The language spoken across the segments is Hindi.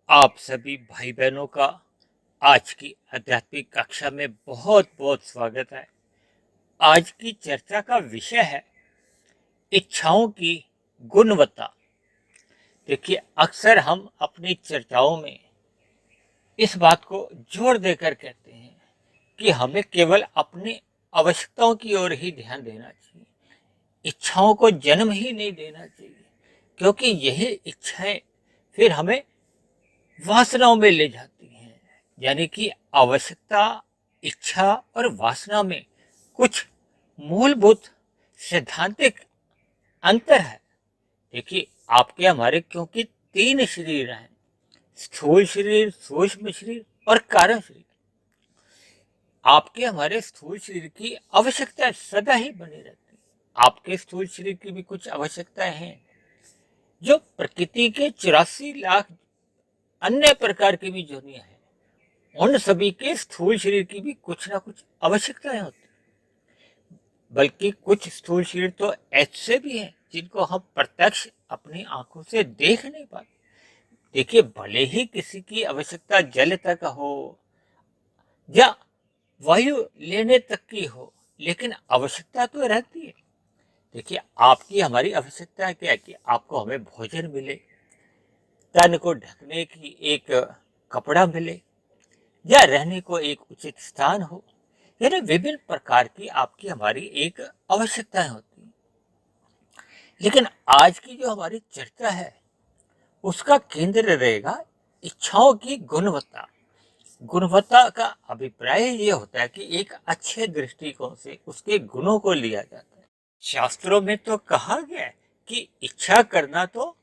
आप सभी भाई बहनों का आज की आध्यात्मिक कक्षा में बहुत बहुत स्वागत है। आज की चर्चा का विषय है इच्छाओं की गुणवत्ता। देखिए, अक्सर हम अपनी चर्चाओं में इस बात को जोर देकर कहते हैं कि हमें केवल अपनी आवश्यकताओं की ओर ही ध्यान देना चाहिए, इच्छाओं को जन्म ही नहीं देना चाहिए, क्योंकि यही इच्छाएं फिर हमें वासनाओं में ले जाती हैं। यानी कि आवश्यकता, इच्छा और वासना में कुछ मूलभूत सैद्धांतिक अंतर है। देखिए, आपके हमारे क्योंकि तीन शरीर हैं, स्थूल शरीर, सूक्ष्म शरीर और कारण शरीर। आपके हमारे स्थूल शरीर की आवश्यकता सदा ही बनी रहती है। आपके स्थूल शरीर की भी कुछ आवश्यकताएं हैं जो प्रकृति के 84 लाख अन्य प्रकार की भी योनियां हैं, उन सभी के स्थूल शरीर की भी कुछ ना कुछ आवश्यकताएं होती हैं। बल्कि कुछ स्थूल शरीर तो ऐसे भी हैं जिनको हम प्रत्यक्ष अपनी आंखों से देख नहीं पाते। देखिए, भले ही किसी की आवश्यकता जल तक हो या वायु लेने तक की हो, लेकिन आवश्यकता तो रहती है। देखिए, आपकी हमारी आवश्यकता क्या है कि आपको हमें भोजन मिले, तन को ढकने की एक कपड़ा मिले, या रहने को एक उचित स्थान हो। यानी विभिन्न प्रकार की आपकी हमारी एक आवश्यकताएं होती हैं। लेकिन आज की जो हमारी चर्चा है उसका केंद्र रहेगा इच्छाओं की गुणवत्ता। गुणवत्ता का अभिप्राय ये होता है कि एक अच्छे दृष्टिकोण से उसके गुणों को लिया जाता है। शास्त्रों में तो कहा गया है कि इच्छा करना तो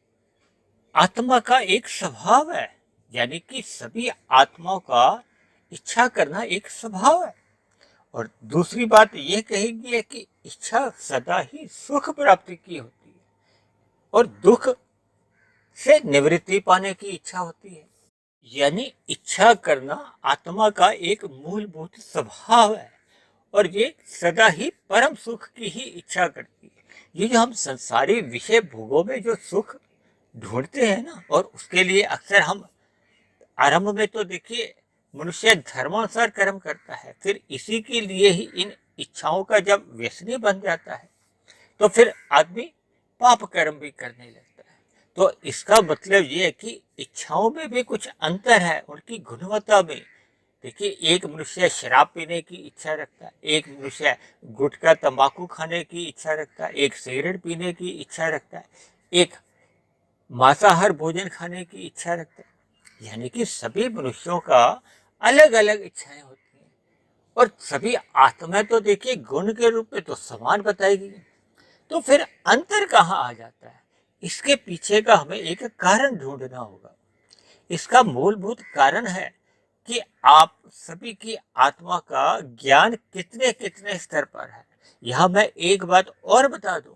आत्मा का एक स्वभाव है। यानी कि सभी आत्माओं का इच्छा करना एक स्वभाव है। और दूसरी बात यह कही गई है कि इच्छा सदा ही सुख प्राप्ति की होती है और दुख से निवृत्ति पाने की इच्छा होती है। यानी इच्छा करना आत्मा का एक मूलभूत स्वभाव है और ये सदा ही परम सुख की ही इच्छा करती है। ये जो हम संसारी विषय भोगों में जो सुख ढूंढते हैं ना, और उसके लिए अक्सर हम आरंभ में तो देखिए मनुष्य धर्मानुसार कर्म करता है, फिर इसी के लिए ही इन इच्छाओं का जब व्यसनी बन जाता है तो फिर आदमी पाप कर्म भी करने लगता है। तो इसका मतलब ये है कि इच्छाओं में भी कुछ अंतर है, उनकी गुणवत्ता में। देखिए, एक मनुष्य शराब पीने की इच्छा रखता है, एक मनुष्य गुटखा तंबाकू खाने की इच्छा रखता है, एक सिगरेट पीने की इच्छा रखता है, एक मांसाहार भोजन खाने की इच्छा रखता है। यानी कि सभी मनुष्यों का अलग अलग इच्छाएं होती हैं और सभी आत्माएं तो देखिए गुण के रूप में तो समान बताई गई। तो फिर अंतर कहाँ आ जाता है? इसके पीछे का हमें एक कारण ढूंढना होगा। इसका मूलभूत कारण है कि आप सभी की आत्मा का ज्ञान कितने कितने स्तर पर है। यहां मैं एक बात और बता दूं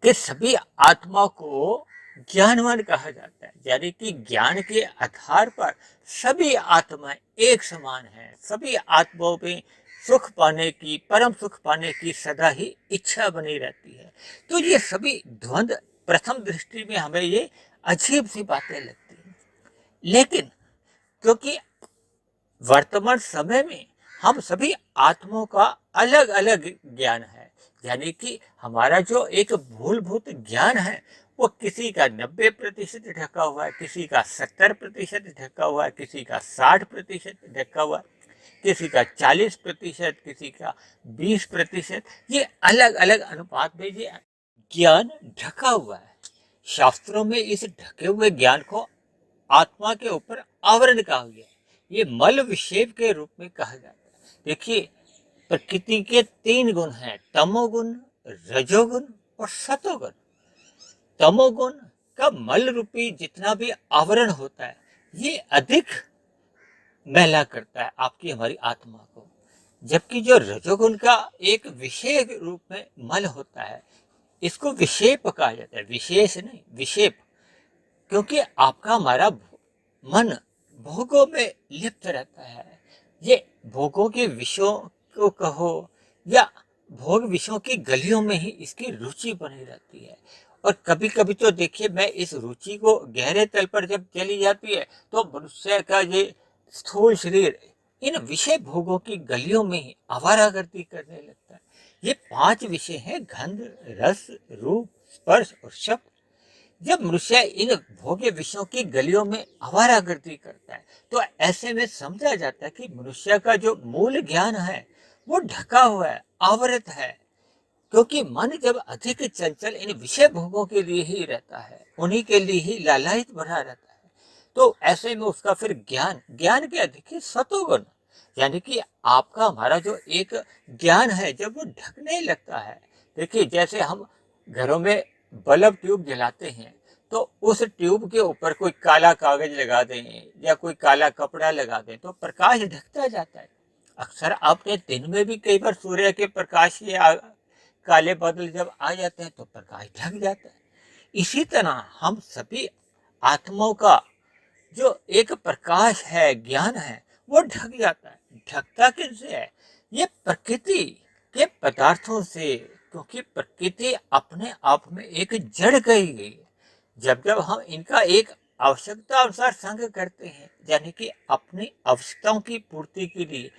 कि सभी आत्मा को ज्ञानवान कहा जाता है। यानी कि ज्ञान के आधार पर सभी आत्माएं एक समान हैं। सभी आत्माओं में सुख पाने की, परम सुख पाने की सदा ही इच्छा बनी रहती है। तो ये सभी द्वंद्व प्रथम दृष्टि में हमें ये अजीब सी बातें लगती हैं, लेकिन क्योंकि वर्तमान समय में हम सभी आत्माओं का अलग अलग ज्ञान है, यानी कि हमारा जो एक मूलभूत ज्ञान है वो किसी का 90% ढका हुआ है, किसी का 70% ढका हुआ है, किसी का 60% ढका हुआ है, किसी का 40%, किसी का 20%। ये अलग अलग अनुपात में ये ज्ञान ढका हुआ है। शास्त्रों में इस ढके हुए ज्ञान को आत्मा के ऊपर आवरण कहा गया है। ये मल विक्षेप के रूप में कहा जाता है। देखिए, प्रकृति के तीन गुण हैं, तमोगुण, रजोगुण और सतोगुण। तमोगुण का मल रूपी जितना भी आवरण होता है ये अधिक मैला करता है आपकी हमारी आत्मा को, जबकि जो रजोगुण का एक विशेष रूप में मल होता है इसको विक्षेप कहा जाता है, विशेष नहीं विक्षेप। क्योंकि आपका हमारा मन भोगों में लिप्त रहता है। ये भोगों के विषयों को कहो या भोग विषयों की गलियों में ही इसकी रुचि बनी रहती है। और कभी कभी तो देखिए, मैं इस रुचि को गहरे तल पर जब चली जाती है तो मनुष्य का ये स्थूल शरीर इन विषय भोगों की गलियों में ही आवारागर्दी करने लगता है। ये 5 विषय हैं: गंध, रस, रूप, स्पर्श और शब्द। जब मनुष्य इन भोग्य विषयों की गलियों में आवारागर्दी करता है तो ऐसे में समझा जाता है कि मनुष्य का जो मूल ज्ञान है वो ढका हुआ है, आवृत है। क्योंकि मन जब अधिक चंचल इन विषय भोगों के लिए ही रहता है, उन्हीं के लिए ही लालायित बना रहता है, तो ऐसे में उसका फिर ज्ञान ज्ञान के अधिक ही सतोगुण, यानी कि आपका हमारा जो एक ज्ञान है जब वो ढकने लगता है। देखिए, जैसे हम घरों में बल्ब ट्यूब जलाते हैं तो उस ट्यूब के ऊपर कोई काला कागज लगा दें या कोई काला कपड़ा लगा दें तो प्रकाश ढकता जाता है। अक्सर आपने दिन में भी कई बार सूर्य के प्रकाश के काले बादल जब आ जाते हैं तो प्रकाश ढक जाता है। इसी तरह हम सभी आत्माओं का जो एक प्रकाश है, ज्ञान है, वो ढक जाता है। ढकता किनसे है? ये प्रकृति के पदार्थों से, क्योंकि प्रकृति अपने आप में एक जड़ कही गई है। जब जब हम इनका एक आवश्यकता अनुसार संग करते हैं, यानी कि अपनी आवश्यकताओं की पूर्ति के लिए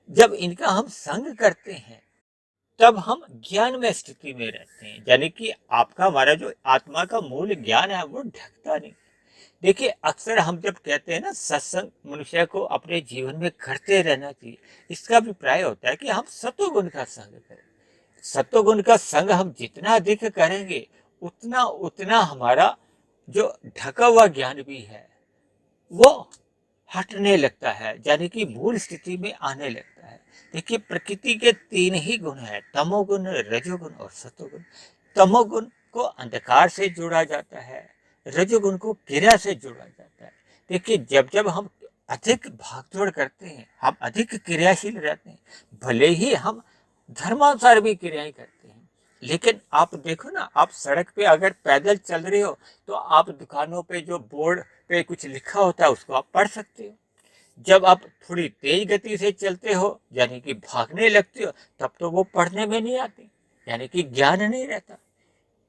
जब इनका हम संग करते हैं, तब हम ज्ञान में स्थिति में रहते हैं। यानी कि आपका हमारा जो आत्मा का मूल ज्ञान है वो ढकता नहीं। देखिए, अक्सर हम जब कहते हैं ना सत्संग मनुष्य को अपने जीवन में करते रहना चाहिए, इसका अभिप्राय होता है कि हम सत्वगुण का संग करें। सत्वगुण का संग हम जितना अधिक करेंगे उतना उतना हमारा जो ढका हुआ ज्ञान भी है वो हटने लगता है, यानी कि मूल स्थिति में आने लगता है। देखिए, प्रकृति के 3 ही गुण हैं: तमोगुण, रजोगुण और सतोगुण। तमोगुण को अंधकार से जोड़ा जाता है, रजोगुण को क्रिया से जोड़ा जाता है। देखिए, जब जब हम अधिक भागदौड़ करते हैं, हम अधिक क्रियाशील रहते हैं, भले ही हम धर्मानुसार भी क्रियाएं करते हैं, लेकिन आप देखो ना, आप सड़क पे अगर पैदल चल रहे हो तो आप दुकानों पे जो बोर्ड पे कुछ लिखा होता है उसको आप पढ़ सकते हो। जब आप थोड़ी तेज गति से चलते हो, यानी कि भागने लगते हो, तब तो वो पढ़ने में नहीं आती, यानी कि ज्ञान नहीं रहता।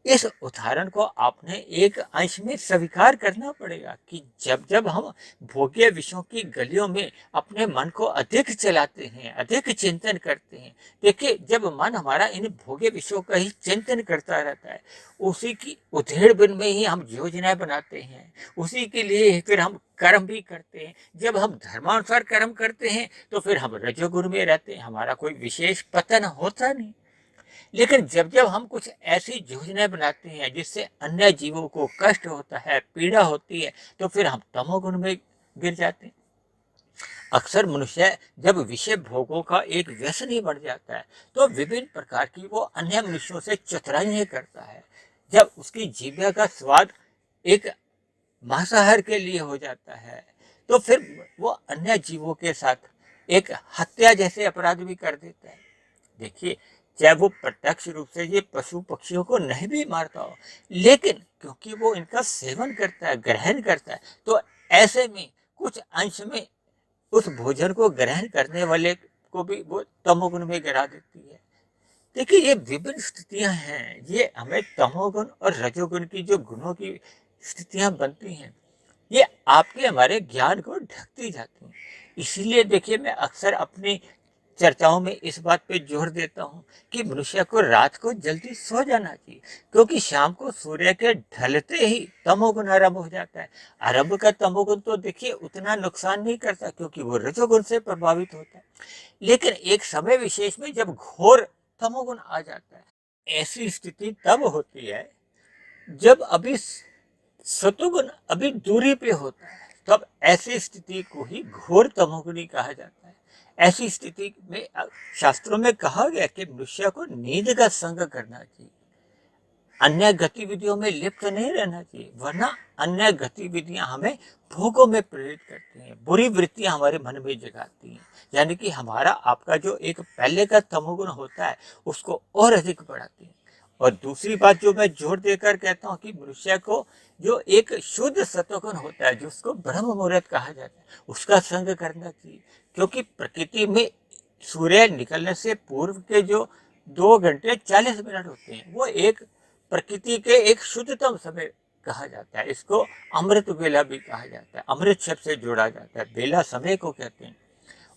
इस उदाहरण को आपने एक अंश में स्वीकार करना पड़ेगा कि जब जब हम भोग्य विषयों की गलियों में अपने मन को अधिक चलाते हैं, अधिक चिंतन करते हैं, देखिए, जब मन हमारा इन भोग्य विषयों का ही चिंतन करता रहता है, उसी की उधेड़-बुन में ही हम योजनाएं बनाते हैं, उसी के लिए फिर हम कर्म भी करते हैं। जब हम धर्मानुसार कर्म करते हैं तो फिर हम रजोगुण में रहते हैं, हमारा कोई विशेष पतन होता नहीं। लेकिन जब जब हम कुछ ऐसी योजनाएं बनाते हैं जिससे अन्य जीवों को कष्ट होता है, पीड़ा होती है, तो फिर हम तमोगुण में गिर जाते हैं। अक्सर मनुष्य जब विषय भोगों का एक व्यसनी बन जाता है तो विभिन्न प्रकार की वो अन्य मनुष्यों से चतुराइयां करता है। जब उसकी जीभा का स्वाद एक मांसाहार के लिए हो जाता है तो फिर वो अन्य जीवों के साथ एक हत्या जैसे अपराध भी कर देता है। देखिए, चाहे वो प्रत्यक्ष रूप से ये पशु पक्षियों को नहीं भी मारता हो, लेकिन क्योंकि वो इनका सेवन करता है, ग्रहण करता है, तो ऐसे में कुछ अंश में उस भोजन को ग्रहण करने वाले को भी वो तमोगुण में गिरा देती है। देखिए, ये विभिन्न स्थितियां हैं, ये हमें तमोगुण और रजोगुण की जो गुणों की स्थितियां बनती हैं, ये आपके हमारे ज्ञान को ढकती जाती हैं। इसीलिए देखिए, मैं अक्सर अपनी चर्चाओं में इस बात पे जोर देता हूँ कि मनुष्य को रात को जल्दी सो जाना चाहिए, क्योंकि शाम को सूर्य के ढलते ही तमोगुण आरंभ हो जाता है। आरंभ का तमोगुण तो देखिए उतना नुकसान नहीं करता क्योंकि वो रजोगुण से प्रभावित होता है, लेकिन एक समय विशेष में जब घोर तमोगुण आ जाता है, ऐसी स्थिति तब होती है जब अभी सतोगुण अभी दूरी पे होता है, तब ऐसी स्थिति को ही घोर तमोगुणी कहा जाता है। ऐसी स्थिति में शास्त्रों में कहा गया कि मनुष्य को नींद का संग करना चाहिए, अन्य गतिविधियों में लिप्त नहीं रहना चाहिए, वरना अन्य गतिविधियां हमें भोगों में प्रेरित करती हैं, बुरी वृत्तियां हमारे मन में जगाती हैं, यानी कि हमारा आपका जो एक पहले का तमोगुण होता है उसको और अधिक बढ़ाती हैं। और दूसरी बात जो मैं जोर देकर कहता हूँ कि मनुष्य को जो एक शुद्ध सत्वगुण होता है, जिसको ब्रह्म मुहूर्त कहा जाता है, उसका संग करना चाहिए, क्योंकि प्रकृति में सूर्य निकलने से पूर्व के जो 2 घंटे 40 मिनट होते हैं वो एक प्रकृति के एक शुद्धतम समय कहा जाता है। इसको अमृत बेला भी कहा जाता है, अमृत शब्द से जोड़ा जाता है, बेला समय को कहते हैं।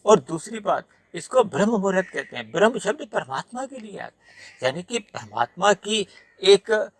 और दूसरी बात, इसको ब्रह्म मुहूर्त कहते हैं। ब्रह्म शब्द परमात्मा के लिए आता है, यानी कि परमात्मा की एक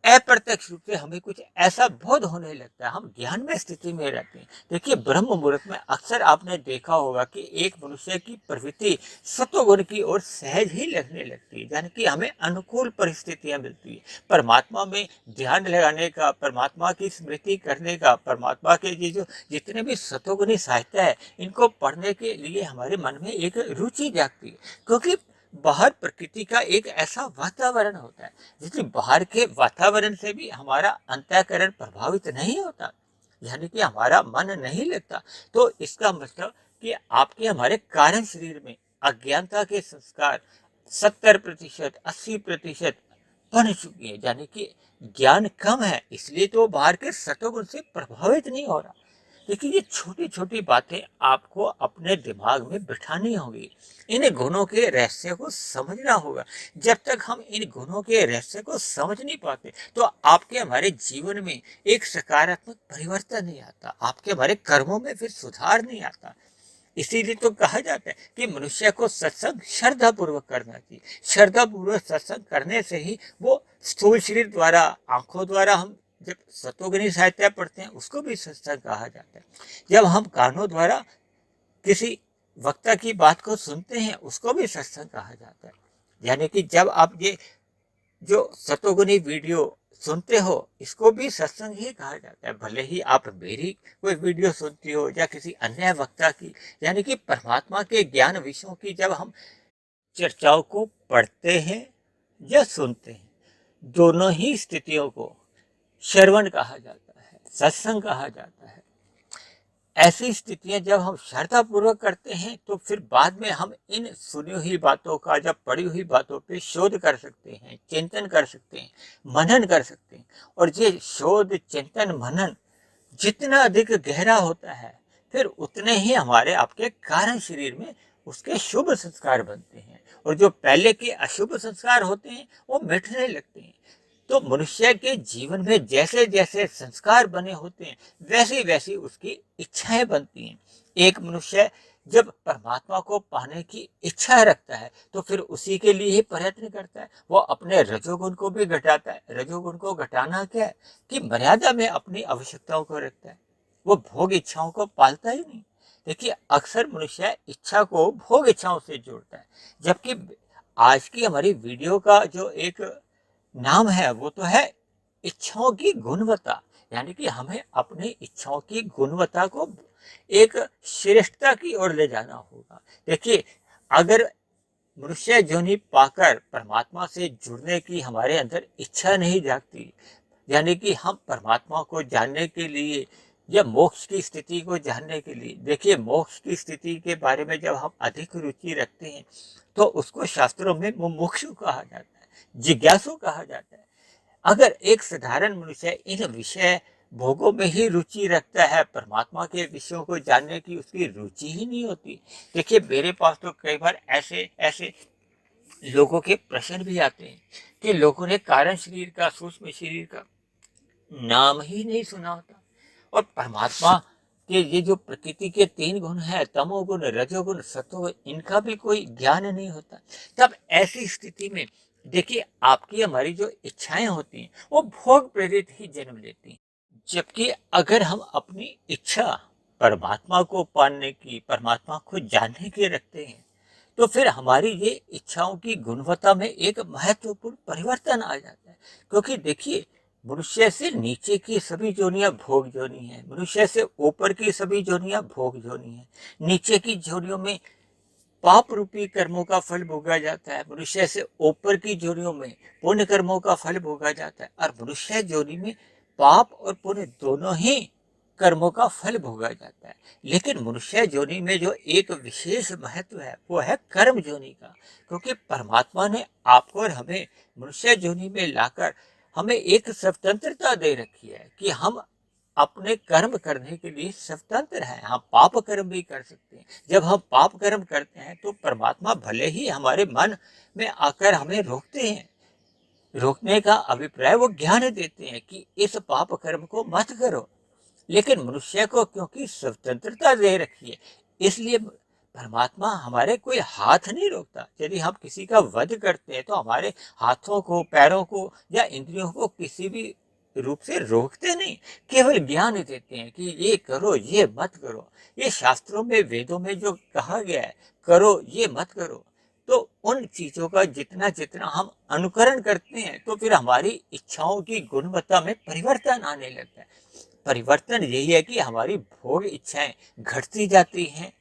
अप्रत्यक्ष रूप से हमें कुछ ऐसा बोध होने लगता है, हम ज्ञान में स्थिति में रहते हैं। देखिए, ब्रह्म मुहूर्त में अक्सर आपने देखा होगा कि एक मनुष्य की प्रवृत्ति सत्वगुण की ओर सहज ही लगने लगती है, यानी कि हमें अनुकूल परिस्थितियां मिलती है। परमात्मा में ध्यान लगाने का, परमात्मा की स्मृति करने का, परमात्मा के ये जो जितने भी सत्वगुणी साहित्य है, इनको पढ़ने के लिए हमारे मन में एक रुचि जागती है। क्योंकि बाहर प्रकृति का एक ऐसा वातावरण होता है, जिससे बाहर के वातावरण से भी हमारा अंतःकरण प्रभावित नहीं होता, यानी कि हमारा मन नहीं लगता। तो इसका मतलब कि आपके हमारे कारण शरीर में अज्ञानता के संस्कार 70%, 80% बन चुकी है, यानी कि ज्ञान कम है, इसलिए तो बाहर के सत्वगुण से प्रभावित नहीं हो रहा। देखिए, ये छोटी छोटी बातें आपको अपने दिमाग में बिठानी होगी, इन गुणों के रहस्य को समझना होगा। जब तक हम इन गुणों के रहस्य को समझ नहीं पाते, तो आपके हमारे जीवन में एक सकारात्मक परिवर्तन नहीं आता, आपके हमारे कर्मों में फिर सुधार नहीं आता। इसीलिए तो कहा जाता है कि मनुष्य को सत्संग श्रद्धा पूर्वक करना चाहिए। श्रद्धा पूर्वक सत्संग करने से ही वो स्थूल शरीर द्वारा, आंखों द्वारा हम जब सतोगुणी साहित्य पढ़ते हैं, उसको भी सत्संग कहा जाता है। जब हम कानों द्वारा किसी वक्ता की बात को सुनते हैं, उसको भी सत्संग कहा जाता है। यानी कि जब आप ये जो सतोगुनी वीडियो सुनते हो, इसको भी सत्संग ही कहा जाता है। भले ही आप मेरी कोई वीडियो सुनती हो या किसी अन्य वक्ता की, यानी कि परमात्मा के ज्ञान विषयों की जब हम चर्चाओं को पढ़ते हैं या सुनते हैं, दोनों ही स्थितियों को श्रवण कहा जाता है, सत्संग कहा जाता है। ऐसी स्थितियां जब हम श्रद्धा पूर्वक करते हैं, तो फिर बाद में हम इन सुनी हुई बातों का, जब पढ़ी हुई बातों पे शोध कर सकते हैं, चिंतन कर सकते हैं, मनन कर सकते हैं। और ये शोध, चिंतन, मनन जितना अधिक गहरा होता है, फिर उतने ही हमारे आपके कारण शरीर में उसके शुभ संस्कार बनते हैं, और जो पहले के अशुभ संस्कार होते हैं वो मिटने लगते हैं। तो मनुष्य के जीवन में जैसे जैसे संस्कार बने होते हैं, वैसी वैसी उसकी इच्छाएं बनती हैं। एक मनुष्य जब परमात्मा को पाने की इच्छा रखता है, तो फिर उसी के लिए ही प्रयत्न करता है। वो अपने रजोगुण को भी घटाता है। रजोगुण को घटाना क्या है कि मर्यादा में अपनी आवश्यकताओं को रखता है, वो भोग इच्छाओं को पालता ही नहीं। देखिए, अक्सर मनुष्य इच्छा को भोग इच्छाओं से जोड़ता है, जबकि आज की हमारी वीडियो का जो एक नाम है, वो तो है इच्छाओं की गुणवत्ता। यानी कि हमें अपनी इच्छाओं की गुणवत्ता को एक श्रेष्ठता की ओर ले जाना होगा। देखिए, अगर मनुष्य योनि पाकर परमात्मा से जुड़ने की हमारे अंदर इच्छा नहीं जागती, यानी कि हम परमात्मा को जानने के लिए या मोक्ष की स्थिति को जानने के लिए, देखिए, मोक्ष की स्थिति के बारे में जब हम अधिक रुचि रखते हैं, तो उसको शास्त्रों में मुमुक्षु कहा जाता है, जिज्ञासु कहा जाता है। अगर एक साधारण मनुष्य इन विषय भोगों में ही रुचि रखता है, परमात्मा के विषयों को जानने की उसकी रुचि ही नहीं होती। देखिए, मेरे पास तो कई बार ऐसे ऐसे लोगों के प्रश्न भी आते हैं कि लोगों ने कारण शरीर का, सूक्ष्म शरीर का नाम ही नहीं सुना होता, और परमात्मा के ये जो प्रकृति के 3 गुण है, तमोगुण, रजोगुण, सत्वगुण, इनका भी कोई ज्ञान नहीं होता। तब ऐसी स्थिति में देखिए, आपकी हमारी जो इच्छाएं होती हैं, वो भोग प्रेरित ही जन्म लेती हैं। जबकि अगर हम अपनी इच्छा परमात्मा को पाने की, परमात्मा को जानने की रखते हैं, तो फिर हमारी ये इच्छाओं की गुणवत्ता में एक महत्वपूर्ण परिवर्तन आ जाता है। क्योंकि देखिए, मनुष्य से नीचे की सभी जोनियां भोग जोनी है, मनुष्य से ऊपर की सभी जोनियां भोग जोनी है। नीचे की जोनियों में पाप रूपी कर्मों का फल भोगा जाता है, मनुष्य से ऊपर की जोनियों में पुण्य कर्मों का फल भोगा जाता है, और मनुष्य जोनि में पाप और पुण्य दोनों ही कर्मों का फल भोगा जाता है। लेकिन मनुष्य जोनि में जो एक विशेष महत्व है, वो है कर्म जोनि का। क्योंकि परमात्मा ने आपको और हमें मनुष्य जोनि में लाकर हमें एक स्वतंत्रता दे रखी है कि हम अपने कर्म करने के लिए स्वतंत्र है। हम पाप कर्म भी कर सकते हैं। जब हम पाप कर्म करते हैं, तो परमात्मा भले ही हमारे मन में आकर हमें रोकते हैं, रोकने का अभिप्राय वो ज्ञान देते हैं कि इस पाप कर्म को मत करो। लेकिन मनुष्य को क्योंकि स्वतंत्रता दे रखी है, इसलिए परमात्मा हमारे कोई हाथ नहीं रोकता। यदि हम किसी का वध करते हैं तो हमारे हाथों को, पैरों को या इंद्रियों को किसी भी रूप से रोकते नहीं, केवल ज्ञान देते हैं कि ये करो, ये मत करो। ये शास्त्रों में, वेदों में जो कहा गया है, करो, ये मत करो, तो उन चीजों का जितना जितना हम अनुकरण करते हैं तो फिर हमारी इच्छाओं की गुणवत्ता में परिवर्तन आने लगता है। परिवर्तन यही है कि हमारी भोग इच्छाएं घटती जाती हैं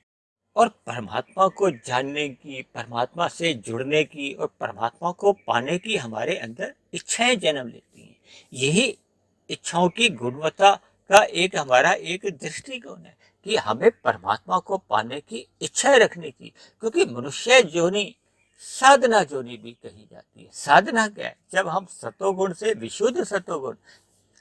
और परमात्मा को जानने की, परमात्मा से जुड़ने की और परमात्मा को पाने की हमारे अंदर इच्छाएं जन्म लेती हैं। यही इच्छाओं की गुणवत्ता का एक हमारा एक दृष्टिकोण है कि हमें परमात्मा को पाने की इच्छा रखने की। क्योंकि मनुष्य जोनि साधना जोनि भी कही जाती है। साधना क्या है? जब हम सतोगुण से विशुद्ध सतोगुण,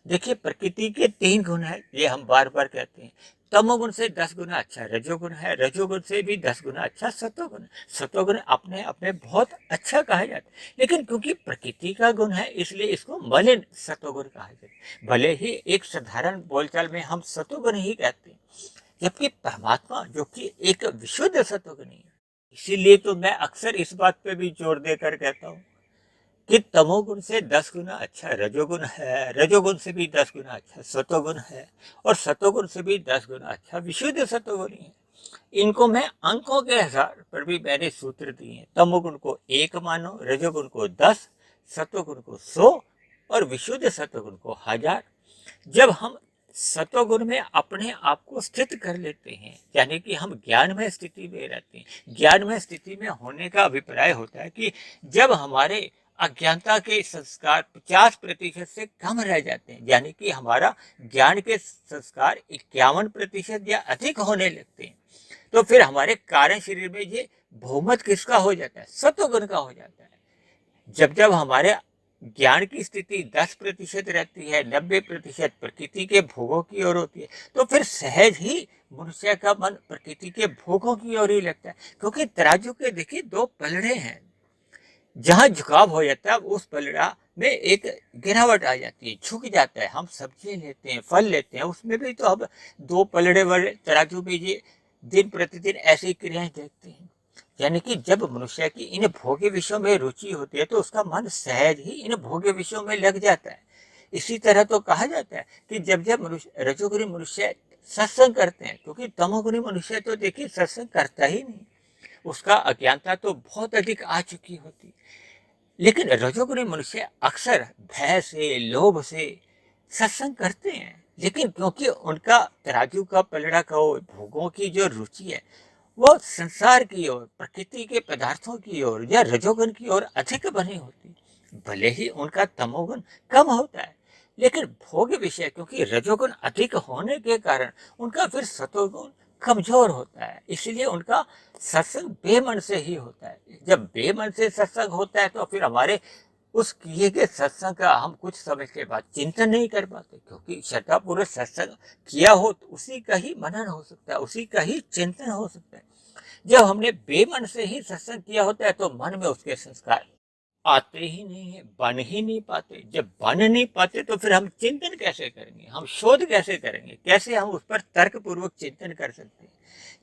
देखिए प्रकृति के 3 गुण है, ये हम बार बार कहते हैं। तमोगुण से 10 गुना अच्छा रजोगुण है, रजोगुण से भी 10 गुना अच्छा सतोगुण है। सतोगुण अपने आप में बहुत अच्छा कहा जाता है, लेकिन क्योंकि प्रकृति का गुण है इसलिए इसको मलिन सतोगुण कहा जाता है। भले ही एक साधारण बोलचाल में हम सतोगुण ही कहते हैं, जबकि परमात्मा जो कि एक विशुद्ध सतोगुण है। इसीलिए तो मैं अक्सर इस बात पे भी जोर देकर कहता हूँ कि तमोगुण से 10 गुना अच्छा रजोगुण है, रजोगुण से भी 10 गुना अच्छा सतोगुण है, और सतोगुण से भी 10 गुना अच्छा विशुद्ध सतोगुण है। इनको मैं अंकों के आधार पर भी मैंने सूत्र दिए हैं। तमोगुण को 1 मानो, रजोगुण को 10, सतोगुण को 100 और विशुद्ध सतोगुण को 1000। जब हम सतोगुण में अपने आप को स्थित कर लेते हैं, यानी कि हम ज्ञानमय स्थिति में रहते हैं। ज्ञानमय स्थिति में होने का अभिप्राय होता है कि जब हमारे अज्ञानता के संस्कार 50% से कम रह जाते हैं, यानी कि हमारा ज्ञान के संस्कार 51% या अधिक होने लगते हैं, तो फिर हमारे कारण शरीर में ये बहुमत किसका हो जाता है? सतोगुण का हो जाता है। जब जब हमारे ज्ञान की स्थिति 10% रहती है, 90% प्रकृति के भोगों की ओर होती है, तो फिर सहज ही मनुष्य का मन प्रकृति के भोगों की ओर ही लगता है। क्योंकि तराजू के देखिए 2 पलड़े हैं, जहां झुकाव हो जाता है उस पलड़ा में एक गिरावट आ जाती है, झुक जाता है। हम सब्जी लेते हैं, फल लेते हैं, उसमें भी तो अब 2 पलड़े वाले तराजू में ये दिन प्रतिदिन ऐसी क्रियाएं देखते हैं। यानी कि जब मनुष्य की इन भोग्य विषयों में रुचि होती है तो उसका मन सहज ही इन भोग्य विषयों में लग जाता है। इसी तरह तो कहा जाता है कि जब जब मनुष्य, रजोगुणी मनुष्य सत्संग करते हैं, क्योंकि तमोगुणी मनुष्य तो देखिए सत्संग करता ही नहीं, उसका अज्ञानता तो बहुत अधिक आ चुकी होती। लेकिन रजोगुणी मनुष्य अक्सर भय से, लोभ से सत्संग करते हैं, लेकिन क्योंकि उनका तराजू का पलड़ा का भोगों की जो रुचि है वो संसार की ओर, प्रकृति के पदार्थों की ओर या रजोगुण की ओर अधिक बनी होती। भले ही उनका तमोगुण कम होता है, लेकिन भोग विषय क्योंकि रजोगुण अधिक होने के कारण उनका फिर सतोगुण कमजोर होता है। इसलिए उनका सत्संग बेमन से ही होता है। जब बेमन से सत्संग होता है तो फिर हमारे उस किए गए सत्संग का हम कुछ समय के बाद चिंतन नहीं कर पाते, क्योंकि श्रद्धापूर्वक सत्संग किया हो तो उसी का ही मनन हो सकता है, उसी का ही चिंतन हो सकता है। जब हमने बेमन से ही सत्संग किया होता है तो मन में उसके संस्कार आते ही नहीं है, बन ही नहीं पाते। जब बन नहीं पाते तो फिर हम चिंतन कैसे करेंगे, हम शोध कैसे करेंगे, कैसे हम उस पर तर्क पूर्वक चिंतन कर सकते हैं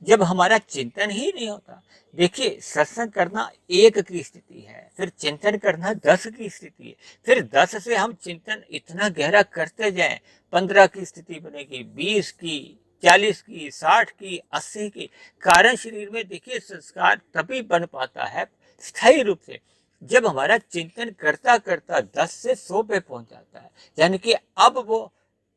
जब हमारा चिंतन ही नहीं होता। देखिए सत्संग करना 1 की स्थिति है, फिर चिंतन करना 10 की स्थिति है, फिर 10 से हम चिंतन इतना गहरा करते जाएं, 15 की स्थिति बनेगी, 20 की, 40 की, 60 की, 80 की। कारण शरीर में देखिए संस्कार तभी बन पाता है स्थायी रूप से जब हमारा चिंतन करता करता 10 से 100 पे पहुंच जाता है, यानी कि अब वो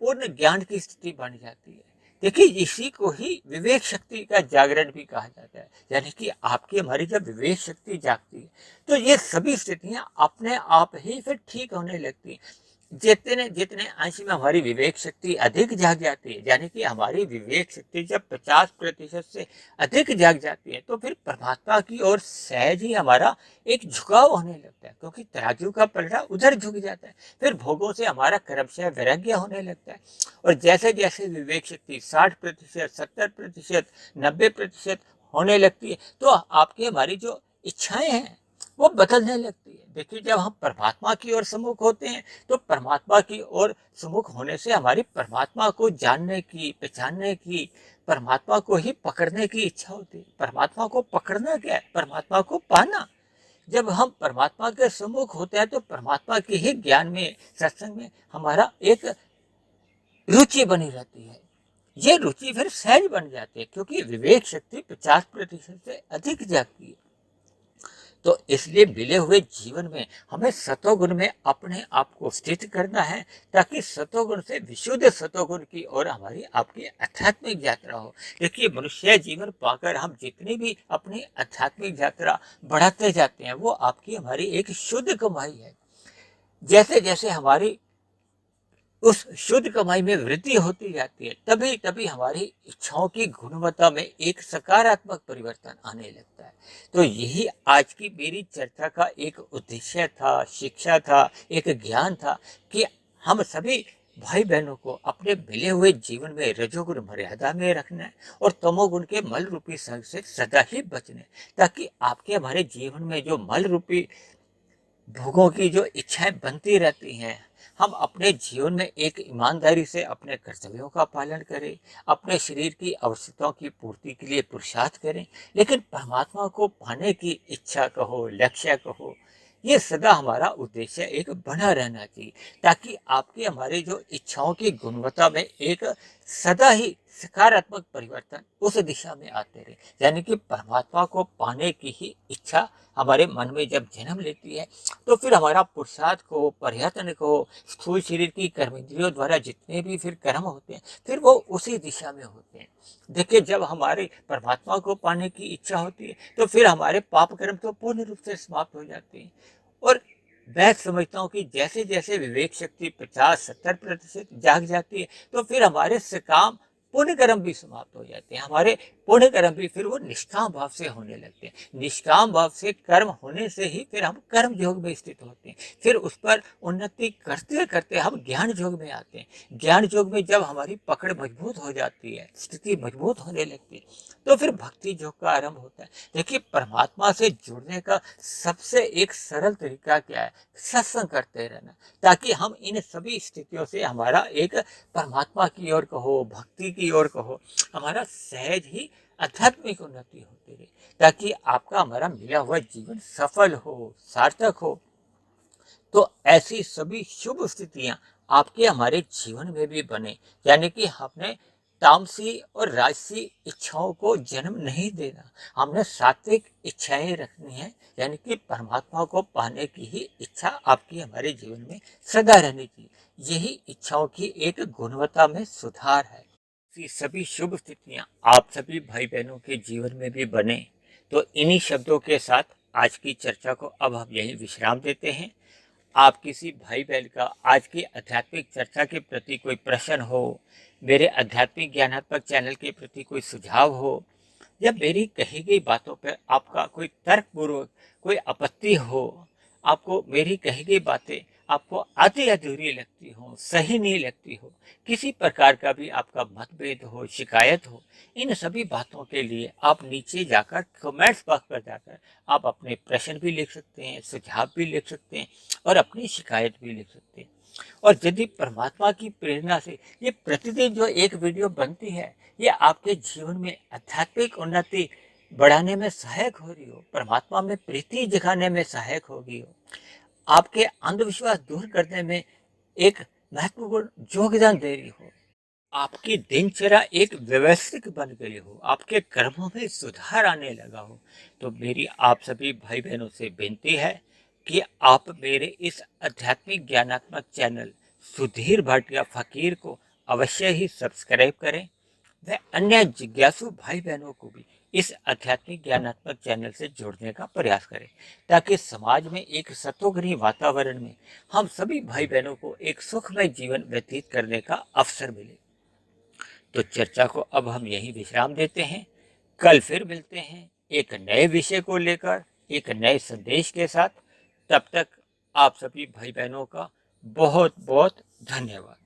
पूर्ण ज्ञान की स्थिति बन जाती है। देखिए इसी को ही विवेक शक्ति का जागरण भी कहा जाता है, यानी कि आपकी हमारी जब विवेक शक्ति जागती है तो ये सभी स्थितियां अपने आप ही फिर ठीक होने लगती हैं। जितने जितने अंश में हमारी विवेक शक्ति अधिक जाग जाती है, यानी कि हमारी विवेक शक्ति जब 50% से अधिक जाग जाती है तो फिर परमात्मा की ओर सहज ही हमारा एक झुकाव होने लगता है, क्योंकि तराजू का पलड़ा उधर झुक जाता है। फिर भोगों से हमारा क्रमशः वैराग्य होने लगता है, और जैसे जैसे विवेक शक्ति 60%, 70%, 90% होने लगती है तो आपकी हमारी जो इच्छाएं हैं वो बदलने लगती है। देखिए, जब हम परमात्मा की ओर सम्मुख होते हैं तो परमात्मा की ओर सम्मुख होने से हमारी परमात्मा को जानने की, पहचानने की, परमात्मा को ही पकड़ने की इच्छा होती है। परमात्मा को पकड़ना क्या है? परमात्मा को पाना। जब हम परमात्मा के सम्मुख होते हैं तो परमात्मा के ही ज्ञान में, सत्संग में हमारा एक रुचि बनी रहती है। ये रुचि फिर सहज बन जाती है, क्योंकि विवेक शक्ति 50% से अधिक जागती है। तो इसलिए मिले हुए जीवन में हमें सतोगुण में अपने आप को स्थित करना है, ताकि सतोगुण से विशुद्ध सतोगुण की ओर हमारी आपकी आध्यात्मिक यात्रा हो। देखिए, मनुष्य जीवन पाकर हम जितनी भी अपनी आध्यात्मिक यात्रा बढ़ाते जाते हैं, वो आपकी हमारी एक शुद्ध कमाई है। जैसे जैसे हमारी उस शुद्ध कमाई में वृद्धि होती जाती है, तभी तभी हमारी इच्छाओं की गुणवत्ता में एक सकारात्मक परिवर्तन आने लगता है। तो यही आज की मेरी चर्चा का एक उद्देश्य था, शिक्षा था, एक ज्ञान था, कि हम सभी भाई बहनों को अपने मिले हुए जीवन में रजोगुण मर्यादा में रखना है और तमोगुण के मल रूपी संग से सदा ही बचना है, ताकि आपके हमारे जीवन में जो मल रूपी भोगों की जो इच्छाएं बनती रहती हैं, हम अपने जीवन में एक ईमानदारी से अपने कर्तव्यों का पालन करें, अपने शरीर की आवश्यकताओं की पूर्ति के लिए पुरुषार्थ करें, लेकिन परमात्मा को पाने की इच्छा कहो, लक्ष्य कहो, ये सदा हमारा उद्देश्य एक बना रहना चाहिए, ताकि आपके हमारे जो इच्छाओं की गुणवत्ता में एक सदा ही सकारात्मक परिवर्तन उस दिशा में आते रहे। यानी कि परमात्मा को पाने की ही इच्छा हमारे मन में जब जन्म लेती है, तो फिर हमारा पुरुषार्थ को, प्रयत्न को, स्थूल शरीर की कर्मेंद्रियों द्वारा जितने भी फिर कर्म होते हैं, फिर वो उसी दिशा में होते हैं। देखिए, जब हमारे परमात्मा को पाने की इच्छा होती है, तो फिर हमारे पाप कर्म तो पूर्ण रूप से समाप्त हो जाते हैं। और मैं समझता हूँ कि जैसे जैसे विवेक शक्ति 50-70% जाग जाती है, तो फिर हमारे सकाम पुण्य कर्म भी समाप्त हो जाते हैं। हमारे पुण्य कर्म भी फिर वो निष्काम भाव से होने लगते हैं। निष्काम भाव से कर्म होने से ही फिर हम कर्म योग में स्थित होते हैं। फिर उस पर उन्नति करते करते हम ज्ञान योग में आते हैं। ज्ञान योग में जब हमारी पकड़ मजबूत हो जाती है, स्थिति मजबूत होने लगती है, तो फिर भक्ति योग का आरंभ होता है। देखिए, परमात्मा से जुड़ने का सबसे एक सरल तरीका क्या है? सत्संग करते रहना, ताकि हम इन सभी स्थितियों से हमारा एक परमात्मा की ओर कहो, भक्ति की ओर कहो, हमारा सहज ही आध्यात्मिक उन्नति होती रहे, ताकि आपका हमारा मिला हुआ जीवन सफल हो, सार्थक हो। तो ऐसी सभी शुभ स्थितियां आपके हमारे जीवन में भी बने, यानी कि हमने तामसी और राजसी इच्छाओं को जन्म नहीं देना, हमने सात्विक इच्छाएं रखनी है, यानी कि परमात्मा को पाने की ही इच्छा आपकी हमारे जीवन में सदा रहनी चाहिए। यही इच्छाओं की एक गुणवत्ता में सुधार है। सभी शुभ स्थितियां आप सभी भाई बहनों के जीवन में भी बने। तो इन्हीं शब्दों के साथ आज की चर्चा को अब हम यहीं विश्राम देते हैं। आप किसी भाई बहन का आज की आध्यात्मिक चर्चा के प्रति कोई प्रश्न हो, मेरे आध्यात्मिक ज्ञानात्मक चैनल के प्रति कोई सुझाव हो, या मेरी कही गई बातों पर आपका कोई तर्कपूर्वक कोई आपत्ति हो, आपको मेरी कही गई बातें आपको आधी अधूरी लगती हो, सही नहीं लगती हो, किसी प्रकार का भी आपका मतभेद हो, शिकायत हो, इन सभी बातों के लिए आप नीचे जाकर कमेंट्स बॉक्स पर जाकर आप अपने प्रश्न भी लिख सकते हैं, सुझाव भी लिख सकते हैं और अपनी शिकायत भी लिख सकते हैं। और यदि परमात्मा की प्रेरणा से ये प्रतिदिन जो एक वीडियो बनती है, ये आपके जीवन में आध्यात्मिक उन्नति बढ़ाने में सहायक हो रही हो, परमात्मा में प्रीति जगाने में सहायक होगी हो, आपके अंधविश्वास दूर करने में एक महत्वपूर्ण योगदान दे रही हो, आपकी दिनचर्या एक व्यवस्थित बन गई हो, आपके कर्मों में सुधार आने लगा हो, तो मेरी आप सभी भाई बहनों से विनती है कि आप मेरे इस आध्यात्मिक ज्ञानात्मक चैनल सुधीर भाटिया फकीर को अवश्य ही सब्सक्राइब करें व अन्य जिज्ञासु भाई बहनों को भी इस आध्यात्मिक ज्ञानात्मक चैनल से जोड़ने का प्रयास करें, ताकि समाज में एक सतोग्रही वातावरण में हम सभी भाई बहनों को एक सुखमय जीवन व्यतीत करने का अवसर मिले। तो चर्चा को अब हम यहीं विश्राम देते हैं। कल फिर मिलते हैं एक नए विषय को लेकर, एक नए संदेश के साथ। तब तक आप सभी भाई बहनों का बहुत बहुत धन्यवाद।